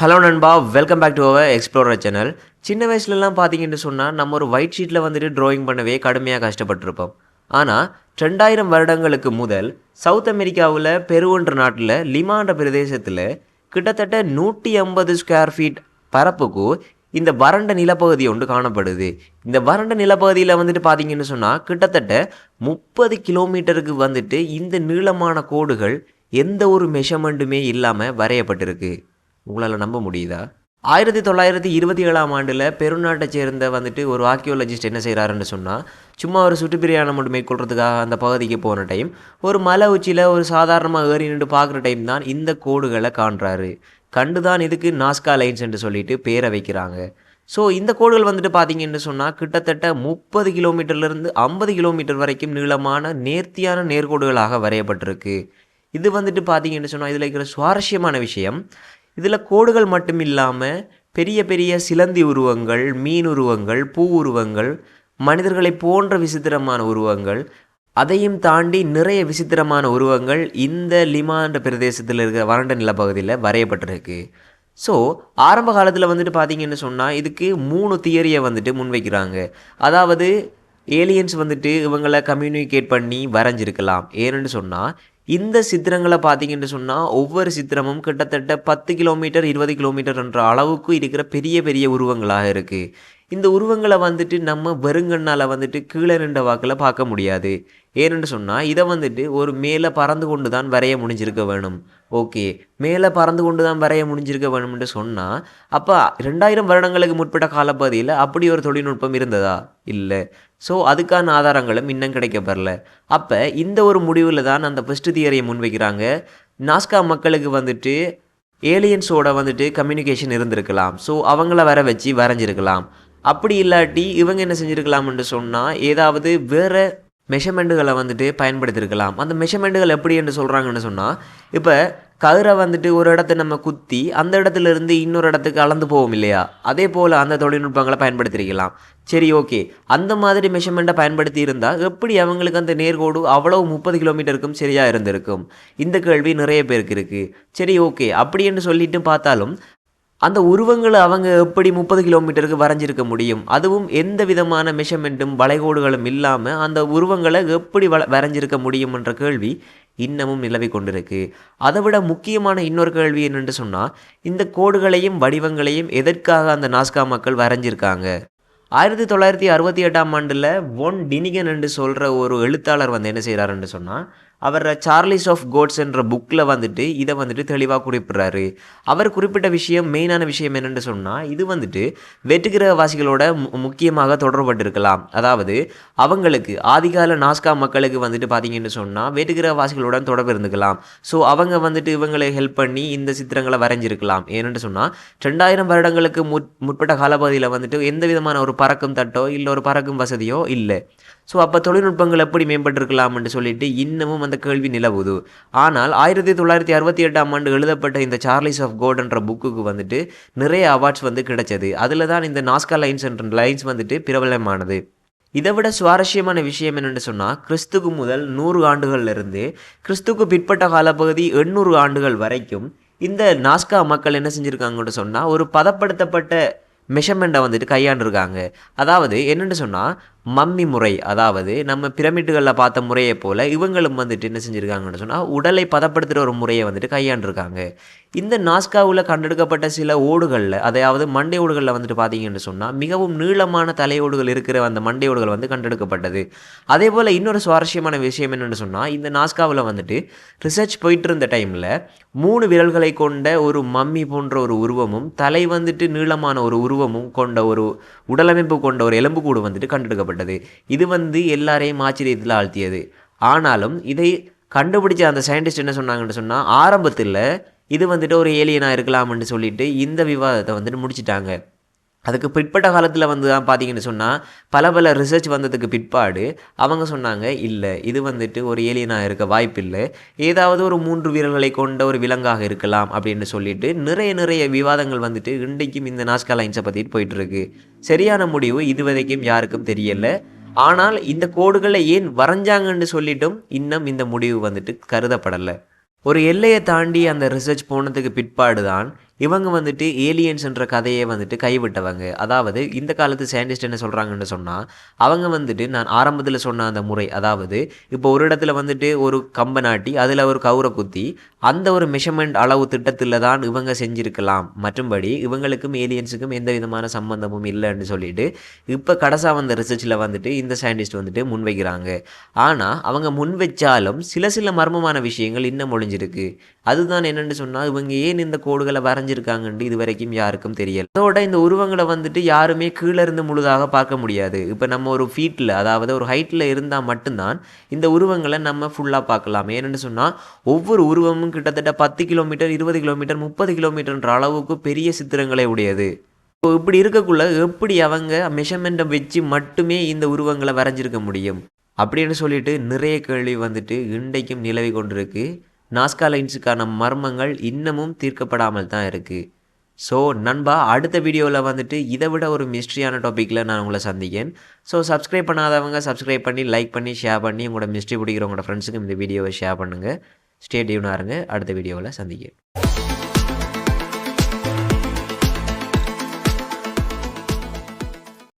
Hello நண்பா, welcome back to our explorer channel. சின்ன வயசுலலாம் பார்த்தீங்கன்னு சொன்னால் நம்ம ஒரு ஒயிட் ஷீட்டில் வந்துட்டு ட்ராயிங் பண்ணவே கடுமையாக கஷ்டப்பட்டிருப்போம். ஆனால் 2000 வருடங்களுக்கு முதல் சவுத் அமெரிக்காவில் பெருவென்ற நாட்டில் லிமான்ற பிரதேசத்தில் கிட்டத்தட்ட 150 ஸ்கொயர் ஃபீட் பரப்புக்கு இந்த வறண்ட நிலப்பகுதி ஒன்று காணப்படுது. இந்த வறண்ட நிலப்பகுதியில் வந்துட்டு பார்த்தீங்கன்னு சொன்னால் கிட்டத்தட்ட 30 கிலோமீட்டருக்கு வந்துட்டு இந்த நீளமான கோடுகள் எந்த ஒரு மெஷர்மெண்ட்டுமே இல்லாமல் வரையப்பட்டிருக்கு. உங்களால் நம்ப முடியுதா? 1927ஆம் ஆண்டில் பெருநாட்டைச் சேர்ந்த வந்துட்டு ஒரு ஆர்கியோலஜிஸ்ட் என்ன செய்கிறாருன்னு சொன்னால், சும்மா ஒரு சுற்றுப்பிரயாணம் மட்டும் மேற்கொள்றதுக்காக அந்த பகுதிக்கு போன டைம், ஒரு மலை உச்சியில் ஒரு சாதாரணமாக ஏறி நின்று பார்க்குற டைம் தான் இந்த கோடுகளை காண்றாரு. கண்டு தான் இதுக்கு நாஸ்கா லைன்ஸ் என்று சொல்லிட்டு பேரை வைக்கிறாங்க. ஸோ இந்த கோடுகள் வந்துட்டு பார்த்தீங்கன்னு சொன்னால் கிட்டத்தட்ட 30 கிலோமீட்டர்லேருந்து 50 கிலோமீட்டர் வரைக்கும் நீளமான நேர்த்தியான நேர்கோடுகளாக வரையப்பட்டிருக்கு. இது வந்துட்டு பார்த்தீங்கன்னு சொன்னால் இதில் இருக்கிற சுவாரஸ்யமான விஷயம், இதில் கோடுகள் மட்டும் இல்லாமல் பெரிய பெரிய சிலந்தி உருவங்கள், மீன் உருவங்கள், பூ உருவங்கள், மனிதர்களை போன்ற விசித்திரமான உருவங்கள், அதையும் தாண்டி நிறைய விசித்திரமான உருவங்கள் இந்த லிமான்ற பிரதேசத்தில் இருக்கிற வறண்ட நிலப்பகுதியில் வரையப்பட்டிருக்கு. ஸோ ஆரம்ப காலத்தில் வந்துட்டு பார்த்தீங்கன்னு சொன்னால் இதுக்கு 3 தியரியை வந்துட்டு முன்வைக்கிறாங்க. அதாவது ஏலியன்ஸ் வந்துட்டு இவங்களை கம்யூனிகேட் பண்ணி வரைஞ்சிருக்கலாம். ஏன்னு சொன்னால் இந்த சித்திரங்களை பார்த்தீங்கன்னு சொன்னால் ஒவ்வொரு சித்திரமும் கிட்டத்தட்ட 10 கிலோமீட்டர் 20 கிலோமீட்டர் என்ற அளவுக்கு இருக்கிற பெரிய பெரிய உருவங்களாக இருக்குது. இந்த உருவங்களை வந்துட்டு நம்ம வெறுங்கண்ணால் வந்துட்டு கீழே நின்ற வாக்கில் பார்க்க முடியாது. ஏன்னு சொன்னால் இதை வந்துட்டு ஒரு மேலே பறந்து கொண்டு தான் வரைய முடிஞ்சிருக்க வேணும். ஓகே, மேலே பறந்து கொண்டு தான் வரைய முடிஞ்சிருக்க வேணும்னு சொன்னால் அப்போ 2000 வருடங்களுக்கு முற்பட்ட காலப்பகுதியில் அப்படி ஒரு தொழில்நுட்பம் இருந்ததா? இல்லை. ஸோ அதுக்கான ஆதாரங்களும் இன்னும் கிடைக்கப்பெறல. அப்போ இந்த ஒரு முடிவில் தான் அந்த ஃபர்ஸ்ட் தியரியை முன்வைக்கிறாங்க. நாஸ்கா மக்களுக்கு வந்துட்டு ஏலியன்ஸோட வந்துட்டு கம்யூனிகேஷன் இருந்திருக்கலாம். ஸோ அவங்கள வர வச்சு வரைஞ்சிருக்கலாம். அப்படி இல்லாட்டி இவங்க என்ன செஞ்சுருக்கலாம்னு சொன்னால் ஏதாவது வேறு மெஷர்மெண்ட்டுகளை வந்துட்டு பயன்படுத்தியிருக்கலாம். அந்த மெஷர்மெண்ட்டுகள் எப்படி என்று சொல்கிறாங்கன்னு சொன்னால், இப்போ கதிரை வந்துட்டு ஒரு இடத்த நம்ம குத்தி அந்த இடத்துலேருந்து இன்னொரு இடத்துக்கு அளந்து போவோம் இல்லையா? அதே போல் அந்த தொழில்நுட்பங்களை பயன்படுத்தியிருக்கலாம். சரி, ஓகே, அந்த மாதிரி மெஷர்மெண்ட்டை பயன்படுத்தி இருந்தால் எப்படி அவங்களுக்கு அந்த நேர்கோடு அவ்வளவு 30 கிலோமீட்டருக்கும் சரியாக இருந்திருக்கும்? இந்த கேள்வி நிறைய பேருக்கு இருக்குது. சரி, ஓகே, அப்படின்னு சொல்லிட்டு பார்த்தாலும் அந்த உருவங்களை அவங்க எப்படி 30 கிலோமீட்டருக்கு வரைஞ்சிருக்க முடியும்? அதுவும் எந்த விதமான மெஷர்மெண்ட்டும் வளைகோடுகளும் இல்லாமல் அந்த உருவங்களை எப்படி வரைஞ்சிருக்க முடியும் என்ற கேள்வி இன்னமும் நிலவி கொண்டிருக்கு. அதை விட முக்கியமான இன்னொரு கேள்வி என்னென்று சொன்னால், இந்த கோடுகளையும் வடிவங்களையும் எதற்காக அந்த நாஸ்கா மக்கள் வரைஞ்சிருக்காங்க? 1968ஆம் ஆண்டில் ஒன் டினிகன் என்று சொல்கிற ஒரு எழுத்தாளர் வந்து என்ன செய்கிறாருன்னு சொன்னால், அவர் சார்லிஸ் ஆஃப் கோட்ஸ் என்ற புக்கில் வந்துட்டு இதை வந்துட்டு தெளிவாக குறிப்பிட்றாரு. அவர் குறிப்பிட்ட விஷயம், மெயினான விஷயம் என்னென்னு சொன்னால், இது வந்துட்டு வெற்றுக்கிரகவாசிகளோட முக்கியமாக தொடர்பட்டிருக்கலாம். அதாவது அவங்களுக்கு ஆதிகால நாஸ்கா மக்களுக்கு வந்துட்டு பார்த்தீங்கன்னு சொன்னால் வெற்றுக்கிரகவாசிகளுடன் தொடர்பு இருந்துக்கலாம். ஸோ அவங்க வந்துட்டு இவங்களை ஹெல்ப் பண்ணி இந்த சித்திரங்களை வரைஞ்சிருக்கலாம். ஏன்னு சொன்னால் 2000 வருடங்களுக்கு முற்பட்ட காலப்பகுதியில் வந்துட்டு எந்த விதமான ஒரு பறக்கும் தட்டோ இல்லை ஒரு பறக்கும் வசதியோ இல்லை. ஸோ அப்போ தொழில்நுட்பங்கள் எப்படி மேம்பட்டிருக்கலாம்னு சொல்லிட்டு இன்னமும் அந்த கேள்வி நிலவுது. ஆனால் 1968ஆம் ஆண்டு எழுதப்பட்ட இந்த சார்லிஸ் ஆஃப் கோட் என்ற புக்குக்கு வந்துட்டு நிறைய அவார்ட்ஸ் வந்து கிடைச்சது. அதில் தான் இந்த நாஸ்கா லைன்ஸ் என்ற லைன்ஸ் வந்துட்டு பிரபலமானது. இதை விட சுவாரஸ்யமான விஷயம் என்னென்னு சொன்னால், கிறிஸ்துக்கு முதல் 100 ஆண்டுகள்லேருந்து கிறிஸ்துக்கு பிற்பட்ட காலப்பகுதி 800 ஆண்டுகள் வரைக்கும் இந்த நாஸ்கா மக்கள் என்ன செஞ்சுருக்காங்கன்னு சொன்னால் ஒரு பதப்படுத்தப்பட்ட மெஷர்மெண்ட்டை வந்துட்டு கையாண்டிருக்காங்க. அதாவது என்னென்னு சொன்னால் மம்மி முறை, அதாவது நம்ம பிரமிட்டுகளில் பார்த்த முறையை போல் இவங்களும் வந்துட்டு என்ன செஞ்சுருக்காங்கன்னு சொன்னால் உடலை பதப்படுத்துகிற ஒரு முறையை வந்துட்டு கையாண்டிருக்காங்க. இந்த நாஸ்காவில் கண்டெடுக்கப்பட்ட சில ஓடுகளில், அதாவது மண்டை ஓடுகளில் வந்துட்டு பார்த்தீங்கன்னு சொன்னால் மிகவும் நீளமான தலையோடுகள் இருக்கிற அந்த மண்டை ஓடுகள் வந்து கண்டெடுக்கப்பட்டது. அதே போல் இன்னொரு சுவாரஸ்யமான விஷயம் என்னென்னு சொன்னால், இந்த நாஸ்காவில் வந்துட்டு ரிசர்ச் போயிட்டு இருந்த டைமில் 3 விரல்களை கொண்ட ஒரு மம்மி போன்ற ஒரு உருவமும் தலை வந்துட்டு நீளமான ஒரு உருவமும் கொண்ட ஒரு உடலமைப்பு கொண்ட ஒரு எலும்புக்கூடு வந்துட்டு கண்டெடுக்கப்பட்டது. இது வந்து எல்லாரையும் ஆச்சரியத்தில் ஆழ்த்தியது. ஆனாலும் இதை கண்டுபிடிச்ச அந்த சயின்டிஸ்ட் என்ன சொன்னாங்கன்னு சொன்னால், ஆரம்பத்தில் இது வந்துட்டு ஒரு ஏலியனாக இருக்கலாம்னு சொல்லிட்டு இந்த விவாதத்தை வந்துட்டு முடிச்சிட்டாங்க. அதுக்கு பிற்பட்ட காலத்தில் வந்து தான் பார்த்தீங்கன்னு சொன்னால் பல ரிசர்ச் வந்ததுக்கு பிற்பாடு அவங்க சொன்னாங்க, இல்லை, இது வந்துட்டு ஒரு ஏலியனாக இருக்க வாய்ப்பில்லை, ஏதாவது ஒரு 3 வீரர்களை கொண்ட ஒரு விலங்காக இருக்கலாம் அப்படின்னு சொல்லிட்டு நிறைய விவாதங்கள் வந்துட்டு இன்றைக்கும் இந்த நாஸ்கா லைன்ஸை பற்றிட்டு போயிட்டுருக்கு. சரியான முடிவு இதுவரைக்கும் யாருக்கும் தெரியலை. ஆனால் இந்த கோடுகளை ஏன் வரைஞ்சாங்கன்னு சொல்லிட்டும் இன்னும் இந்த முடிவு வந்துட்டு கருதப்படலை. ஒரு எல்லையை தாண்டி அந்த ரிசர்ச் போனதுக்கு பிற்பாடு தான் இவங்க வந்துட்டு ஏலியன்ஸ்ன்ற கதையை வந்துட்டு கைவிட்டவங்க. அதாவது இந்த காலத்து சயின்டிஸ்ட் என்ன சொல்கிறாங்கன்னு சொன்னால், அவங்க வந்துட்டு நான் ஆரம்பத்தில் சொன்ன அந்த முறை, அதாவது இப்போ ஒரு இடத்துல வந்துட்டு ஒரு கம்பை நாட்டி அதில் ஒரு கவுரை குத்தி அந்த ஒரு மெஷர்மெண்ட் அளவு திட்டத்தில் தான் இவங்க செஞ்சுருக்கலாம், மற்றும்படி இவங்களுக்கும் ஏலியன்ஸுக்கும் எந்த விதமான சம்பந்தமும் இல்லைன்னு சொல்லிட்டு இப்போ கடைசா வந்த ரிசர்ச்சில் வந்துட்டு இந்த சயின்டிஸ்ட் வந்துட்டு முன்வைக்கிறாங்க. ஆனால் அவங்க முன்வைச்சாலும் சில மர்மமான விஷயங்கள் இன்னும் ஒளிஞ்சிருக்கு. அதுதான் என்னென்னு சொன்னால், இவங்க ஏன் இந்த கோடுகளை வரைஞ்சிருக்காங்கன்னு இது வரைக்கும் யாருக்கும் தெரியல. அதோட இந்த உருவங்களை வந்துட்டு யாருமே கீழே இருந்து முழுதாக பார்க்க முடியாது. இப்போ நம்ம ஒரு ஃபீட்டில், அதாவது ஒரு ஹைட்டில் இருந்தால் மட்டும்தான் இந்த உருவங்களை நம்ம ஃபுல்லாக பார்க்கலாம். ஏன்னு சொன்னால் ஒவ்வொரு உருவமும் கிட்டத்தட்ட 10 கிலோமீட்டர், 20 கிலோமீட்டர், 30 கிலோமீட்டர்ன்ற அளவுக்கு பெரிய சித்திரங்களை உடையது. இப்போ இப்படி இருக்கக்குள்ள எப்படி அவங்க மெஷர்மெண்ட்டை வச்சு மட்டுமே இந்த உருவங்களை வரைஞ்சிருக்க முடியும் அப்படின்னு சொல்லிட்டு நிறைய கேள்வி வந்துட்டு இன்றைக்கும் நிலவி கொண்டிருக்கு. நாஸ்கா லைன்ஸுக்கான மர்மங்கள் இன்னமும் தீர்க்கப்படாமல் தான் இருக்குது. ஸோ நண்பா, அடுத்த வீடியோவில் வந்துட்டு இதை விட ஒரு மிஸ்ட்ரியான டாப்பிக்கில் நான் உங்களை சந்திக்கேன். ஸோ சப்ஸ்கிரைப் பண்ணாதவங்க சப்ஸ்கிரைப் பண்ணி, லைக் பண்ணி, ஷேர் பண்ணி உங்களோட மிஸ்ட்ரி பிடிக்கிறவங்களோட ஃப்ரெண்ட்ஸுக்கு இந்த வீடியோவை ஷேர் பண்ணுங்கள். ஸ்டே டியூனாக இருங்க. அடுத்த வீடியோவில் சந்திக்கேன்.